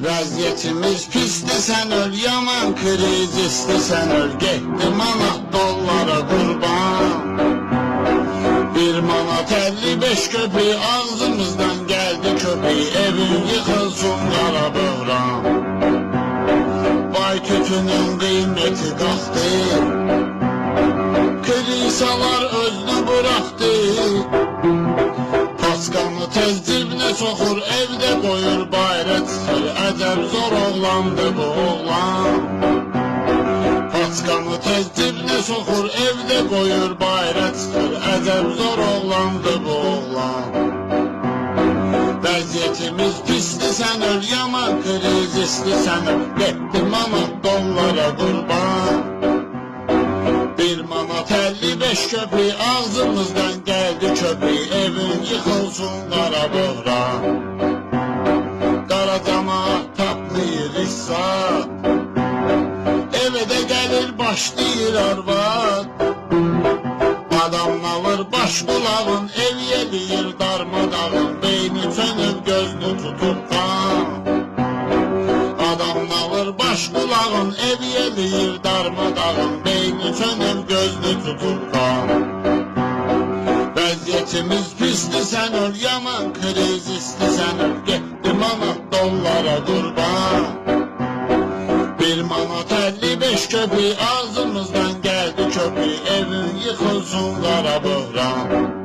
Vəziyyətimiz pisdir, sən öl, yaman krizisdir, sən öl. Getdi manat dollara qurban, 1 manat 55 köpük ağzımızdan gəldi köpük. Evin yıxılsın qara böhran, bay tütünün qiyməti qalxdı, klisalar özünü buraxdı. Paskanı tez cibinə soxur, evdə qoyur, bayra çıxır. Əcəb zor oğlandı bu oğlan. Paskanı tez cibinə soxur, evdə qoyur, bayra çıxır. Əcəb zor oğlandı bu oğlan. Vəziyyətimiz pisdir, sən öl, yaman krizisdir, sən öl. Getdi manat dollara qurban, 1 manat 55 köpük ağzımızdan gəldi köpük. Evin yıxılsın qara böhran, qara camaat tapmayır hissat, evə də gəlir başlayır arvad. Adam alır baş qulağın, ev yeliyir darmadağın, beyni sönüb gözünü tutup kan. Adam alır baş qulağın, ev yeliyir darmadağın, beyni sönüb gözünü tutup kan. Vəziyyətimiz pisdir, sən öl, yaman krizisdir, sən öl. Getdi manat dollara qurban, 1 manat 55 köpük ağzımızdan gəldi köpük. Evin yıxılsın qara böhran.